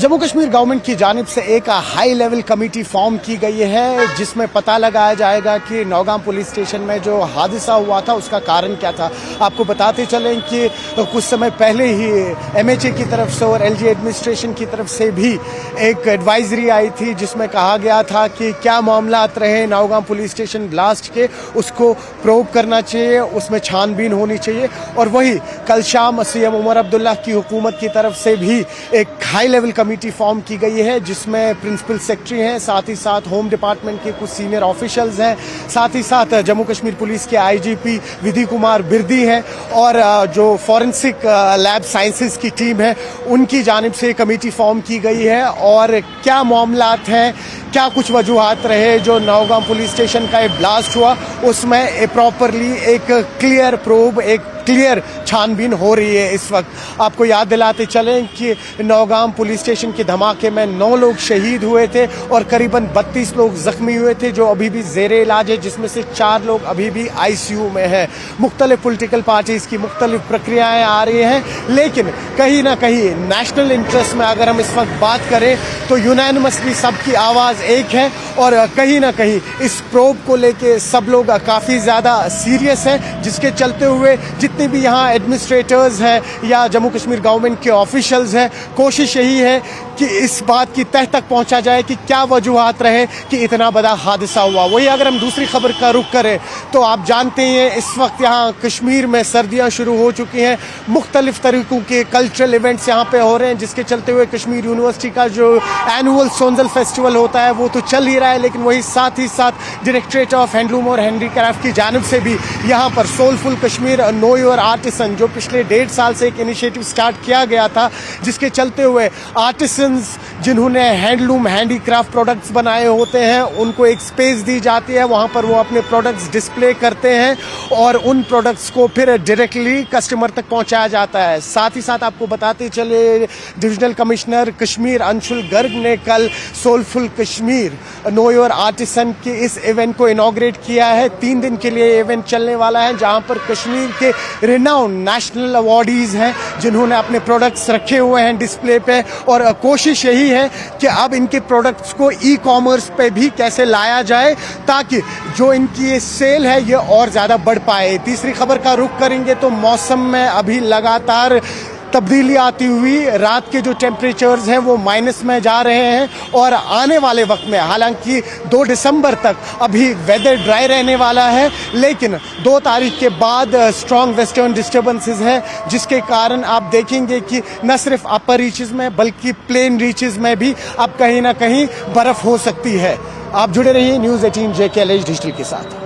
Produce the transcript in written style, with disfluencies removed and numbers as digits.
Jammu Kashmir government की जानिब से एक हाई लेवल कमेटी फॉर्म की गई है जिसमें पता लगाया जाएगा कि नौगाम पुलिस स्टेशन में जो हादसा हुआ था उसका कारण क्या था। आपको बताते चलें कि कुछ समय पहले ही एमएचए की तरफ से और एलजी एडमिनिस्ट्रेशन की तरफ से भी एक एडवाइजरी आई थी जिसमें कहा गया था कि क्या मामलात रहे नौगाम पुलिस स्टेशन ब्लास्ट के उसको प्रोब करना चाहिए, उसमें छानबीन होनी चाहिए। और वही कल शाम सीएम उमर अब्दुल्ला की हुकूमत की तरफ से भी एक हाई लेवल कमेटी फॉर्म की गई है जिसमें प्रिंसिपल सेक्रेटरी हैं, साथ ही साथ होम डिपार्टमेंट के कुछ सीनियर ऑफिशियल्स हैं, साथ ही साथ जम्मू कश्मीर पुलिस के आईजीपी विधि कुमार बिरदी हैं और जो फॉरेंसिक लैब साइंसेज की टीम है उनकी जानिब से कमेटी फॉर्म की गई है। और क्या मामलात हैं, क्या कुछ वजूहात रहे जो नौगाम पुलिस स्टेशन का एक ब्लास्ट हुआ, उसमें प्रॉपरली एक क्लियर प्रोब, एक क्लियर छानबीन हो रही है इस वक्त। आपको याद दिलाते चलें कि नौगाम पुलिस स्टेशन के धमाके में 9 लोग शहीद हुए थे और करीबन 32 लोग जख्मी हुए थे जो अभी भी जेर इलाज है, जिसमें से 4 लोग अभी भी आईसीयू में हैं। मुख्तलिफ पॉलिटिकल पार्टीज की मुख्तलिफ प्रक्रियाएं आ रही हैं, लेकिन कहीं ना कहीं नेशनल इंटरेस्ट में अगर हम इस वक्त बात करें तो यूनानिमसली सबकी आवाज़ एक है और कहीं ना कहीं इस प्रोब को लेके सब लोग काफ़ी ज़्यादा सीरियस हैं, जिसके चलते हुए जितने भी यहाँ एडमिनिस्ट्रेटर्स हैं या जम्मू कश्मीर गवर्नमेंट के ऑफिशियल्स हैं, कोशिश यही है कि इस बात की तह तक पहुँचा जाए कि क्या वजूहात रहे कि इतना बड़ा हादसा हुआ। वही अगर हम दूसरी खबर का रुख करें तो आप जानते हैं इस वक्त यहाँ कश्मीर में सर्दियाँ शुरू हो चुकी हैं, मुख्तलिफ तरीक़ों के कल्चरल इवेंट्स यहाँ पे हो रहे हैं, जिसके चलते हुए कश्मीर यूनिवर्सिटी का जो एनुअल सोनजल फेस्टिवल होता है वो तो चल ही रहा है, लेकिन वही साथ ही साथ डायरेक्टरेट ऑफ हैंडलूम और हैंडीक्राफ्ट की जानिब से भी यहाँ पर soulful Kashmir know your artisan जो पिछले 1.5 साल से एक इनिशिएटिव स्टार्ट किया गया था, जिसके चलते हुए आर्टिसंस जिन्होंने हैंडलूम हैंडीक्राफ्ट प्रोडक्ट्स बनाए होते हैं उनको एक स्पेस दी जाती है, वहाँ पर वो अपने प्रोडक्ट्स डिस्प्ले करते हैं और उन प्रोडक्ट्स को फिर डायरेक्टली कस्टमर तक पहुँचाया जाता है। साथ ही साथ आपको बताते चले डिविजनल कमिश्नर कश्मीर अंशुल गर्ग ने कल soulful Kashmir know your artisan के इस इवेंट को इनॉग्रेट किया है। 3 दिन के लिए इवेंट चलने वाला है जहां पर कश्मीर के रिनाउंड नेशनल अवार्डीज हैं जिन्होंने अपने प्रोडक्ट्स रखे हुए हैं डिस्प्ले पे, और कोशिश यही है कि अब इनके प्रोडक्ट्स को ई कॉमर्स पे भी कैसे लाया जाए ताकि जो इनकी ये सेल है ये और ज़्यादा बढ़ पाए। तीसरी खबर का रुख करेंगे तो मौसम में अभी लगातार तब्दीली आती हुई, रात के जो टेम्परेचर्स हैं वो माइनस में जा रहे हैं और आने वाले वक्त में हालांकि 2 दिसंबर तक अभी वेदर ड्राई रहने वाला है, लेकिन 2 तारीख के बाद स्ट्रॉन्ग वेस्टर्न डिस्टर्बेंसेस हैं जिसके कारण आप देखेंगे कि न सिर्फ अपर रीचेस में बल्कि प्लेन रीचेस में भी अब कहीं ना कहीं बर्फ़ हो सकती है। आप जुड़े रहिए न्यूज़ 18 JKLH डिजिटल के साथ।